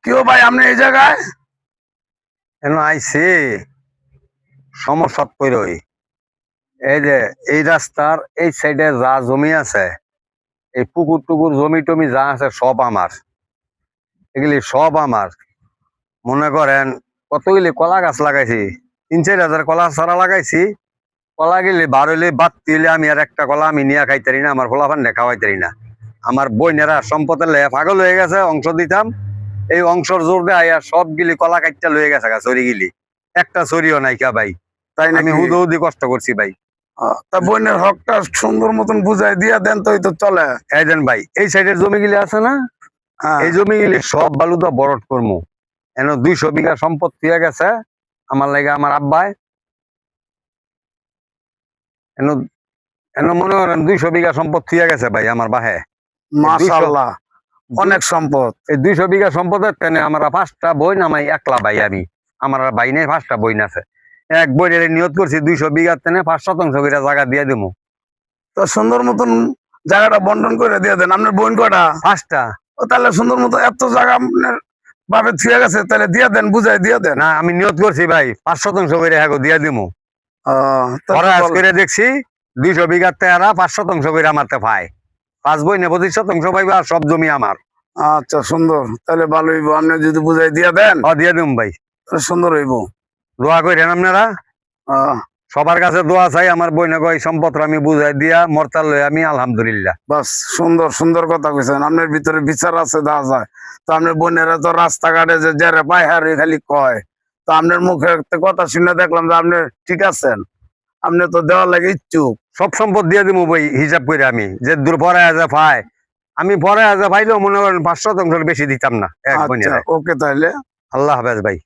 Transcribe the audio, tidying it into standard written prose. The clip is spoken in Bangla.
কেউ ভাই আপনি এই জায়গায় এন আইসি সমস্যা কইরই। এই যে এই রাস্তার এই সাইডে যা জমি আছে, এই পুকুর টুকুর জমি টমি যা আছে সব আমার, এগুলি সব আমার। মনে করেন কতগুলি কলা গাছ লাগাইছি, 3-4 হাজার কলা চারা লাগাইছি। কলা গেলে বারোলে বাদ দিলে আমি আর একটা কলা আমি নিয়ে খাইতারি না, আমার ফলাফান খাওয়াইতারি না। আমার বইনেরা সম্পদের লেয়া পাগল হয়ে গেছে, অংশ দিতাম, এই অংশর জোর দেয় আয়া সবগুলি কলা কাটটা লয়ে গেছে চরি গিলি, একটা চরিও নাই কা ভাই। তাই আমি নাকি? হুদো হুদি কষ্ট করছি ভাই। তা বোনের হকটা সুন্দর মতন বুঝাই দিয়া দেন তো চলে। এই দেন ভাই, এই সাইডের জমিগুলি আছে না, হ্যাঁ। এই জমিগুলি সব বালুদা বরট করমু। এন 200 বিঘা সম্পত্তি হয়ে গেছে আমার লাগে, আমার আব্বাই। এন এন মনে করেন 200 বিঘা সম্পত্তি হয়ে গেছে ভাই আমার বাহে। মাশাআল্লাহ, অনেক সম্পদ। এই 200 বিঘা সম্পদের তেনে আমরা 5টা বইন, আমি একলা ভাই। আমার আর ভাই নেই, 5টা বইন আছে। এক বইনের নিয়ত করছি 200 বিঘার তেনে 5 শতাংশ করে জায়গা দিয়ে দেবো। তো সুন্দর মতন জায়গাটা বন্টন করে দিয়ে দেন। আপনার বোন কটা? 5টা। তাহলে সুন্দর মতো এত জায়গা আপনার ভাবে থুয়ে গেছে, তাহলে দিয়ে দেন, বুঝাই দিয়ে দেন। না, আমি নিয়ত করছি ভাই 5 শতাংশ করে হ্যাঁ দিয়ে দেবো। করে দেখছি 200 বিঘার তেরা 5 শতাংশ করে আমারতে পায়, 5 বইনে 25 শতাংশ পাইবে, আর সব জমি আমার। আচ্ছা, সুন্দর, তাহলে ভালো হইব। আপনি যদি বুঝাই দিয়ে দেন দিয়ে দেব ভাই, সুন্দর হইব। দোয়া করেন আপনারা, সবার কাছে দোয়া চাই। আমার বইনে গই সম্পদ আমি বুঝাই দিয়া মরতাল লই আমি, আলহামদুলিল্লাহ। বাস, সুন্দর সুন্দর কথা কইছেন। আপনার ভিতরে বিচার আছে, দেখা যায়। তো আপনার বোনেরা তো রাস্তাঘাটে যে যারা পায় হারে খালি কয়, তো আপনার মুখে একটা কথা শুনে দেখলাম যে আপনি ঠিক আছেন। আপনি তো দেওয়ার লাগে ইচ্ছুক। সব সম্পদ দিয়ে দিব ভাই, হিসাব করে। আমি যে দূর পরে আছে পাই, আমি পরে আছে পাইলেও মনে করেন 5 শতাংশ বেশি দিতাম না এক বোনের। ওকে, তাহলে আল্লাহ হাফেজ ভাই।